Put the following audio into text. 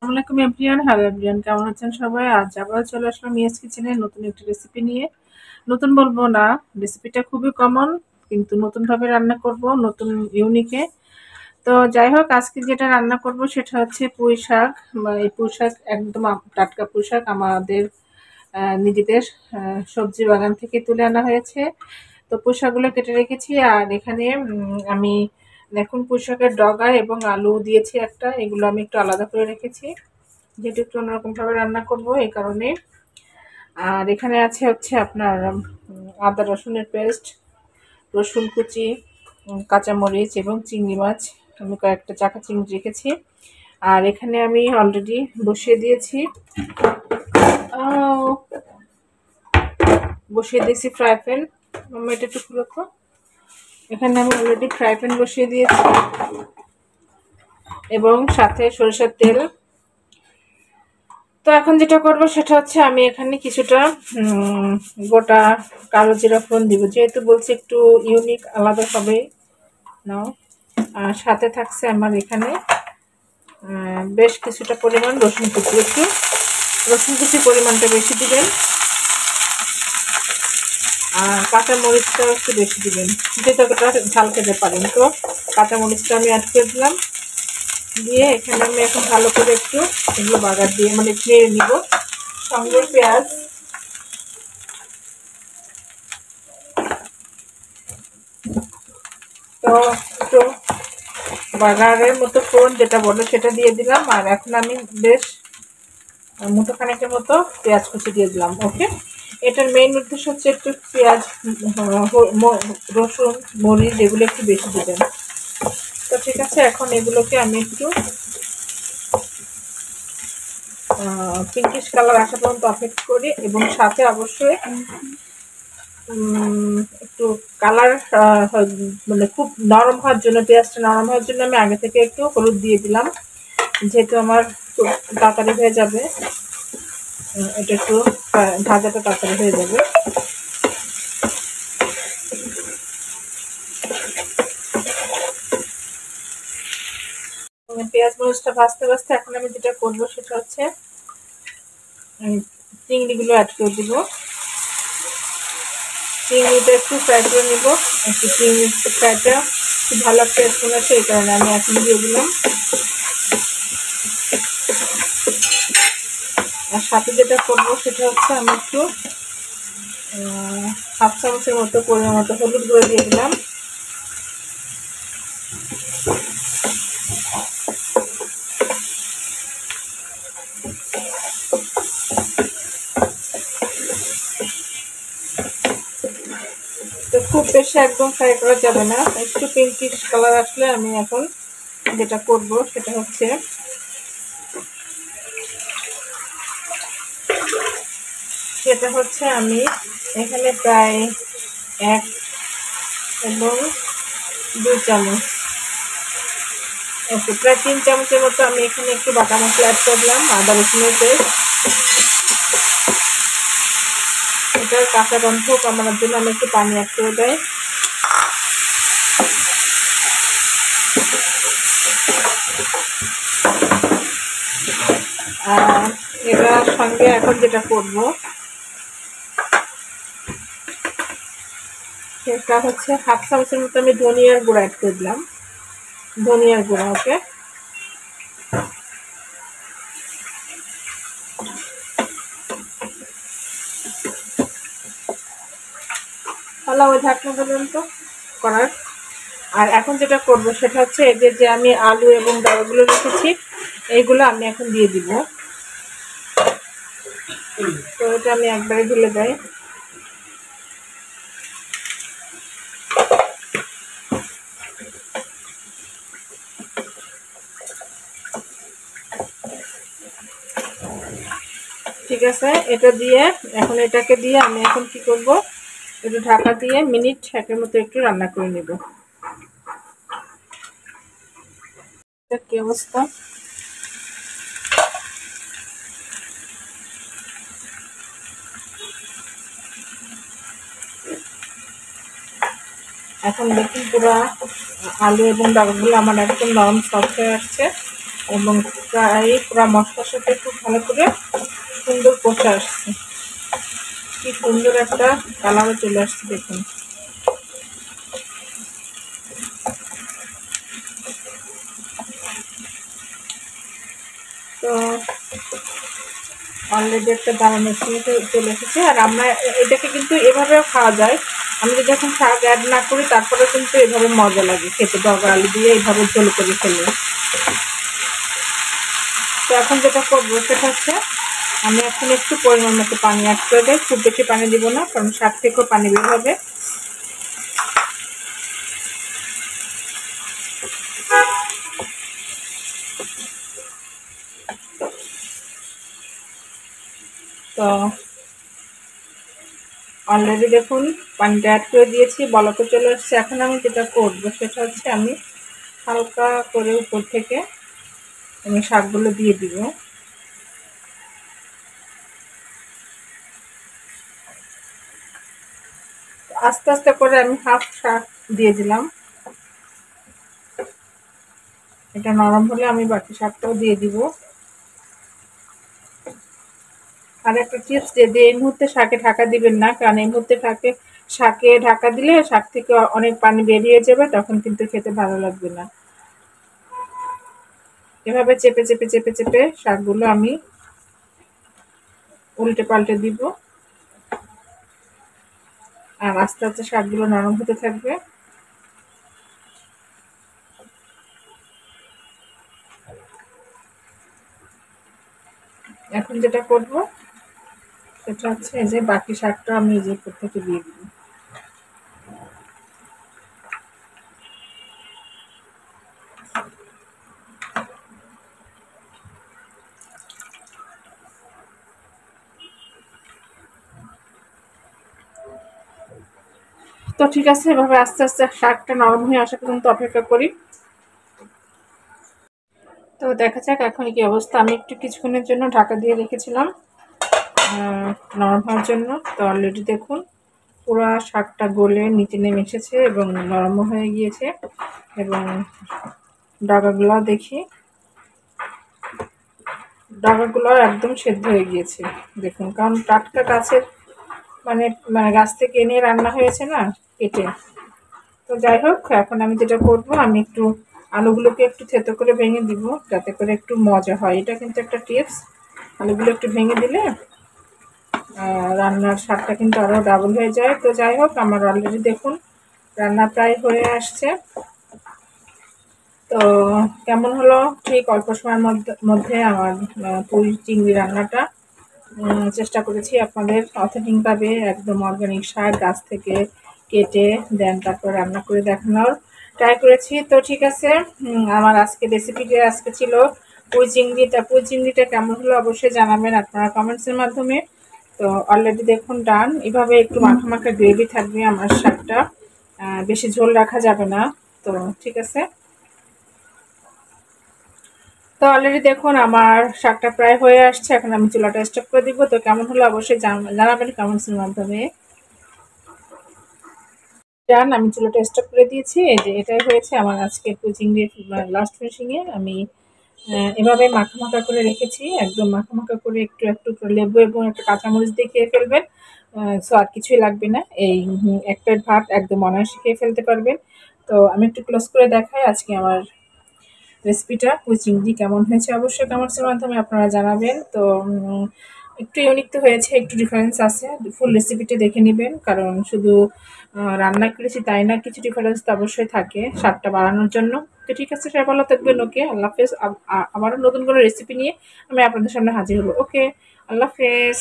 আসসালামু আলাইকুম everyone. Hello everyone, কেমন আছেন সবাই? আজ আবার চলে আসলাম মিয়াস কিচেনে নতুন একটি রেসিপি নিয়ে। নতুন বলবো না, রেসিপিটা খুবই কমন, কিন্তু নতুনভাবে রান্না করব, নতুন ইউনিকে। তো যাই হোক, আজকে যেটা রান্না করব সেটা হচ্ছে পুঁই শাক। এই পুঁই শাক একদম টাটকা পুঁই শাক, আমাদের নিজেদের সবজি বাগান থেকে তুলে আনা হয়েছে। তো পুঁই শাকগুলো কেটে রেখেছি, আর এখানে আমি দেখুন পুঁই শাকের ডগা এবং আলু দিয়েছি একটা, এগুলো আমি একটু আলাদা করে রেখেছি, যেহেতু একটু অন্যরকম ভাবে রান্না করব এই কারণে। আর এখানে আছে হচ্ছে আপনার আদা রসুনের পেস্ট, রসুন কুচি, কাঁচামরিচ এবং চিংড়ি মাছ, আমি কয়েকটা চাকা চিংড়ি রেখেছি। আর এখানে আমি অলরেডি বসিয়ে দিয়েছি ফ্রাই প্যান। এটা একটু খুলো তো। এখানে আমি অলরেডি ফ্রাই প্যান বসিয়ে দিয়েছি এবং সাথে সরিষার তেল। তো এখন যেটা করব সেটা হচ্ছে আমি এখানে কিছুটা গোটা কালো জিরা ফোড়ন দিব, যেহেতু বলছি একটু ইউনিক আলাদা হবে নাও। আর সাথে থাকছে আমার এখানে বেশ কিছুটা পরিমাণ রসুন কুচি, একটু রসুন কুচি পরিমাণটা বেশি দিবেন, আর কাঁচা মরিচটাও একটু বেশি দিবেন, যে ততটা ঝাল খেতে পারেন। তো কাঁচা মরিচটা আমি অ্যাড করে দিলাম, দিয়ে এখানে আমি এখন ভালো করে একটু এগুলো বাগার দিয়ে মানে নেড়ে নিব। সঙ্গে পেঁয়াজ, তো একটু বাগারের মতো ফোড়ন যেটা বলে সেটা দিয়ে দিলাম। আর এখন আমি বেশ মুঠো খানিকের মতো পেঁয়াজ কুচি দিয়ে দিলাম। ওকে, এটার মেইন উদ্দেশ্য হচ্ছে একটু পেঁয়াজ, রসুন, মরিচ এগুলো একটু বেশি দিবেন। তো ঠিক আছে, এখন এগুলোকে আমি একটু পিঙ্কিশ কালার আসা পর্যন্ত অপেক্ষা করি, এবং সাথে অবশ্যই একটু কালার মানে খুব নরম হওয়ার জন্য, পেঁয়াজটা নরম হওয়ার জন্য আমি আগে থেকে একটু হলুদ দিয়ে দিলাম, যেহেতু আমার খুব তাড়াতাড়ি হয়ে যাবে, এটা একটু ভাজাটা তাড়াতাড়ি হয়ে যাবে। পেঁয়াজ মরিচটা ভাজতে ভাজতে এখন আমি যেটা করবো সেটা হচ্ছে চিংড়িগুলো অ্যাড করে দিব। চিংড়িটা একটু ফ্রাই করে নিব, একটু চিংড়ি ফ্রাইটা খুব ভালো টেস্ট আছে, এই কারণে আমি এখন দিয়ে দিলাম। আর সাথে যেটা করবো সেটা হচ্ছে আমি একটু হাফ চামচের মতো পরিমাণ মতো হলুদ গুঁড়ো দিয়ে দিলাম। তো খুব বেশি একদম ফ্রাই করা যাবে না, একটু পিঙ্কিশ কালার আসলে আমি এখন যেটা করব সেটা হচ্ছে আমি এখানে প্রায় 1 এবং 2 চামচ, ওকে প্রায় 3 চামচের মতো আমি এখানে একটু বাটা মশলা অ্যাড করলাম, আদা রসুনের পেস্ট। এটার কাঁচা গন্ধ কমানোর জন্য আমি একটু পানি অ্যাড করে দেয়। আর এটার সঙ্গে এখন যেটা করব সেটা হচ্ছে হাফ চামচের মতো আমি ধনিয়ার গুঁড়া অ্যাড করে দিলাম, ধনিয়ার গুঁড়া। ওকে, তাহলে ওই ঢাকনা পর্যন্ত করার। আর এখন যেটা করব সেটা হচ্ছে এই যে আমি আলু এবং ডালগুলো রেখেছি, এইগুলো আমি এখন দিয়ে দিব। তো এটা আমি একবারে ঢেলে দেই। ঠিক আছে, এটা দিয়ে এখন এটাকে দিয়ে আমি এখন কি করব, একটু ঢাকা দিয়ে মিনিট 1 মতো একটু রান্না করে নেব। কি অবস্থা? এখন দেখুন পুরো আলু এবং ডালগুলো আমার একদম নরম সফট হয়ে আসছে। এবং প্রায় পুরো মশলার সাথে খুব ভালো করে সুন্দর কষে আসছে। কি সুন্দর একটা কালারও চলে আসছে দেখুন। তো অলরেডি একটা দারুণ স্মেল চলে এসেছে। আর আমরা এটাকে কিন্তু এভাবেও খাওয়া যায়। আমি যদি এখন শাক অ্যাড না করি তারপরে কিন্তু এভাবে মজা লাগে খেতে, ডগা আলু দিয়ে এইভাবে ঝোল করে ফেলে। তো এখন যেটা করবো সেটা হচ্ছে আমি এখন একটু পরিমাণ মতো পানি অ্যাড করে দেয়। খুব বেশি পানি দিব না, কারণ শাক থেকেও পানি বের হবে। তো অলরেডি দেখুন পানিটা অ্যাড করে দিয়েছি, বলকে চলে আসছে। এখন আমি যেটা করবো সেটা হচ্ছে আমি হালকা করে উপর থেকে আমি শাকগুলো দিয়ে দিব। আস্তে আস্তে করে আমি হাফ শাক দিয়ে দিলাম। এটা নরম হলে আমি বাকি শাকটাও দিয়ে দিব। আর একটা টিপস দিয়ে দিই, এই মুহূর্তে শাকে ঢাকা দিবেন না, কারণ এই মুহূর্তে শাকে ঢাকা দিলে শাক থেকে অনেক পানি বেরিয়ে যাবে, তখন কিন্তু খেতে ভালো লাগবে না। এভাবে চেপে চেপে চেপে চেপে শাকগুলো আমি উল্টে পাল্টে দিব, আর আস্তে আস্তে শাকগুলো নরম হতে থাকবে। এখন যেটা করব সেটা হচ্ছে এই যে বাকি শাকটা আমি এই যে উপর থেকে দিয়ে দিব। তো ঠিক আছে, এভাবে আস্তে আস্তে শাকটা নরম হয়ে আসা পর্যন্ত অপেক্ষা করি। তো দেখা যাক এখন কি অবস্থা। আমি একটু কিছুক্ষণের জন্য ঢাকা দিয়ে রেখেছিলাম নরম হওয়ার জন্য। তো অলরেডি দেখুন পুরো শাকটা গলে নিচে নেমে এসেছে এবং নরম হয়ে গিয়েছে। এবং ডাগাগুলো দেখি, ডাগাগুলো একদম সেদ্ধ হয়ে গিয়েছে দেখুন, কারণ টাটকা গাছের মানে মানে গাছ থেকে এনে রান্না হয়েছে না, কেটে। তো যাই হোক, এখন আমি যেটা করব আমি একটু আলুগুলোকে একটু থেতো করে ভেঙে দিব, যাতে করে একটু মজা হয়। এটা কিন্তু একটা টিপস, আলুগুলো একটু ভেঙে দিলে রান্নার স্বাদটা কিন্তু আরও ডাবল হয়ে যায়। তো যাই হোক, আমার অলরেডি দেখুন রান্না প্রায় হয়ে আসছে। তো কেমন হলো ঠিক অল্প সময়ের মধ্যে আমার পুঁই চিংড়ি রান্নাটা। চেষ্টা করেছি আপনাদের অথেন্টিকভাবে একদম অর্গানিক শাক গাছ থেকে কেটে দেন তারপর রান্না করে দেখানোর ট্রাই করেছি। তো ঠিক আছে, আমার আজকে রেসিপিটা আজকে ছিল পুঁই চিংড়িটা কেমন হলো অবশ্যই জানাবেন আপনারা কমেন্টসের মাধ্যমে। তো অলরেডি দেখুন ডান। এভাবে একটু মাখা মাখা গ্রেভি থাকবে আমার শাকটা, বেশি ঝোল রাখা যাবে না। তো ঠিক আছে, তো অলরেডি দেখুন আমার শাকটা প্রায় হয়ে আসছে। এখন আমি চুলাটা স্টপ করে দিব। তো কেমন হলো অবশ্যই জানাবেন কমেন্টসের মাধ্যমে। ডান, আমি চুলাটা স্টপ করে দিয়েছি। এই যে এটাই হয়েছে আমার আজকে পুঁই চিংড়ির লাস্ট ফিনিশিংয়ে। আমি এভাবে মাখা মাখা করে রেখেছি, একদম মাখা মাখা করে একটু একটু লেবু এবং একটা কাঁচামরিচ দিয়ে খেয়ে ফেলবেন। সো আর কিছুই লাগবে না, এই এক প্লেট ভাত একদম অনায়াসে খেয়ে ফেলতে পারবেন। তো আমি একটু ক্লোজ করে দেখাই আজকে আমার রেসিপিটা পুঁই চিংড়ি কেমন হয়েছে অবশ্যই কমেন্টসের মাধ্যমে আপনারা জানাবেন। তো একটু ইউনিক তো হয়েছে, একটু ডিফারেন্স আছে। ফুল রেসিপিটা দেখে নেবেন, কারণ শুধু রান্না করেছি তাই না, কিছু ডিফারেন্স তো অবশ্যই থাকে স্বাদটা বাড়ানোর জন্য। তো ঠিক আছে, সবাই ভালো থাকবেন। ওকে, আল্লাহ হাফেজ। আবারও নতুন কোনো রেসিপি নিয়ে আমি আপনাদের সামনে হাজির হবো। ওকে, আল্লাহ হাফেজ।